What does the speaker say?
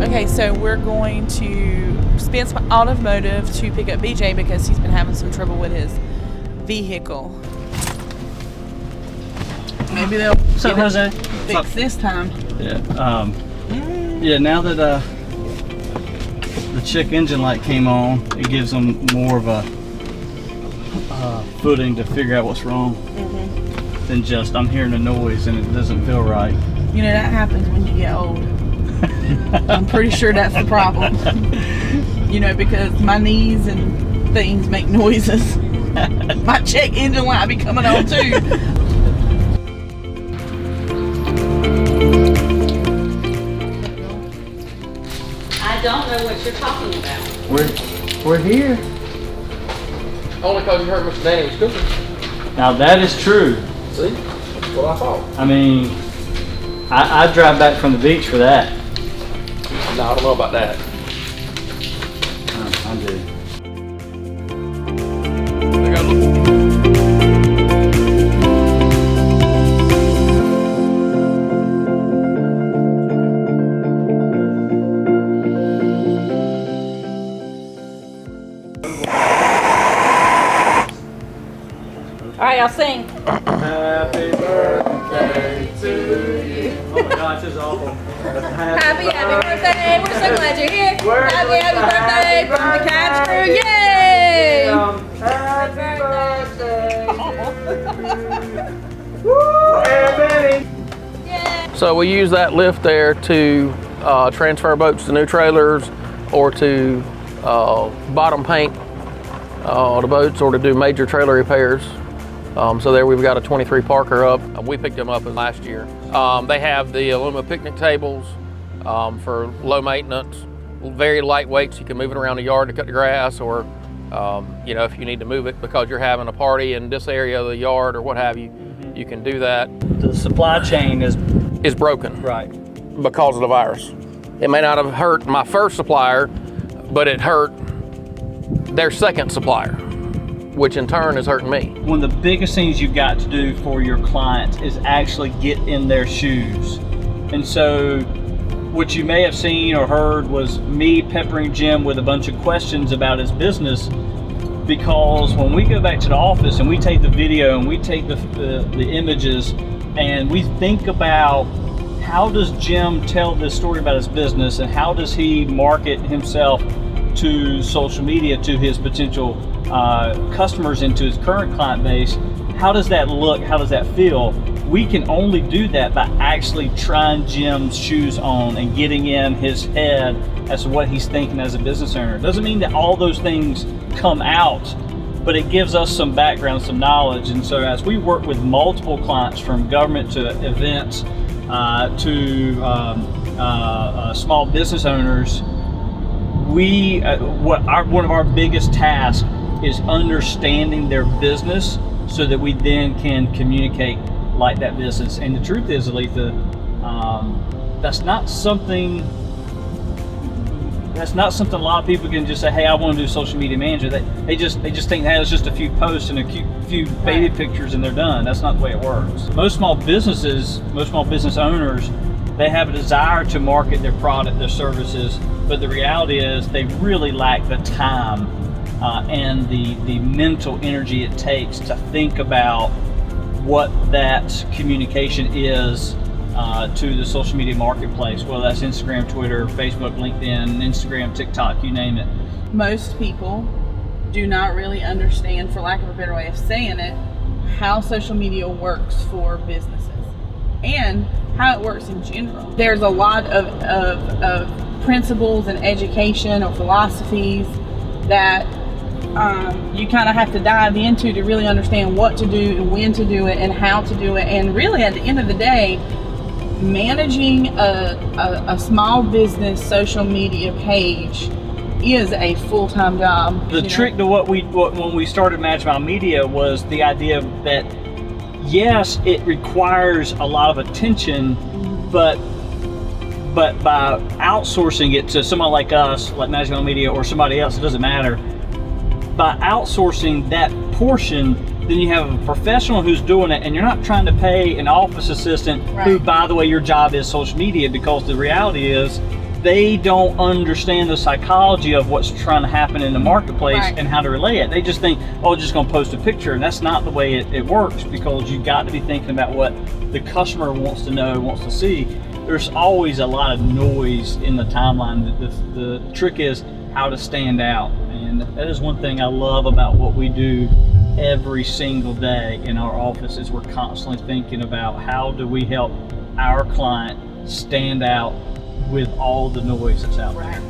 Okay, so we're going to Spence Automotive to pick up BJ because he's been having some trouble with his vehicle. Maybe they'll fix this time. Yeah. Yeah. Now that the check engine light came on, it gives them more of a footing to figure out what's wrong than just I'm hearing a noise and it doesn't feel right. You know, that happens when you get old. I'm pretty sure that's the problem. You know, because my knees and things make noises. My check engine light be coming on too. I don't know what you're talking about. We're here. Only because you heard Mr. Danny was cooking. Now that is true. See? That's what I thought. I mean, I drive back from the beach for that. No, I don't know about that. I do. They got a little... All right, I'll sing. Happy birthday to you. Oh my gosh, this is awful. Happy birthday. We're so glad you're here. Happy birthday from the Catch Crew. Yay! Happy birthday. So we use that lift there to transfer boats to new trailers or to bottom paint the boats or to do major trailer repairs. So there we've got a 23 Parker up. We picked them up last year. They have the aluminum picnic tables for low maintenance, very lightweight, so you can move it around the yard to cut the grass, or you know, if you need to move it because you're having a party in this area of the yard or what have you, you can do that. The supply chain is broken. right Because of the virus. It may not have hurt my first supplier, but it hurt their second supplier, which in turn is hurting me. One of the biggest things you've got to do for your clients is actually get in their shoes. And so what you may have seen or heard was me peppering Jim with a bunch of questions about his business, because when we go back to the office and we take the video and we take the images and we think about how does Jim tell this story about his business and how does he market himself to social media, to his potential customers and to his current client base, how does that look? How does that feel? We can only do that by actually trying Jim's shoes on and getting in his head as to what he's thinking as a business owner. It doesn't mean that all those things come out, but it gives us some background, some knowledge. And so as we work with multiple clients, from government to events to small business owners, one of our biggest tasks is understanding their business so that we then can communicate like that business. And the truth is, Aletha, that's not something a lot of people can just say, hey, I want to do social media manager. They just think, hey, it's just a few posts and a few baby pictures and they're done. That's not the way it works. Most small business owners, they have a desire to market their product, their services, but the reality is they really lack the time and the mental energy it takes to think about what that communication is to the social media marketplace, whether that's Instagram, Twitter, Facebook, LinkedIn, Instagram, TikTok, you name it. Most people do not really understand, for lack of a better way of saying it, how social media works for businesses and how it works in general. There's a lot of principles and education or philosophies that you kind of have to dive into to really understand what to do and when to do it and how to do it. And really, at the end of the day, managing a small business social media page is a full-time job. The trick to when we started Management Media was the idea that yes, it requires a lot of attention, but by outsourcing it to someone like us, like Management Media, or somebody else, it doesn't matter. By outsourcing that portion, then you have a professional who's doing it, and you're not trying to pay an office assistant who, by the way, your job is social media, because the reality is they don't understand the psychology of what's trying to happen in the marketplace Right. and how to relay it. They just think, oh, just gonna post a picture, and that's not the way it works, because you got to be thinking about what the customer wants to know, wants to see. There's always a lot of noise in the timeline. The trick is how to stand out, and that is one thing I love about what we do every single day in our office. Is we're constantly thinking about how do we help our client stand out with all the noise that's out there. Right.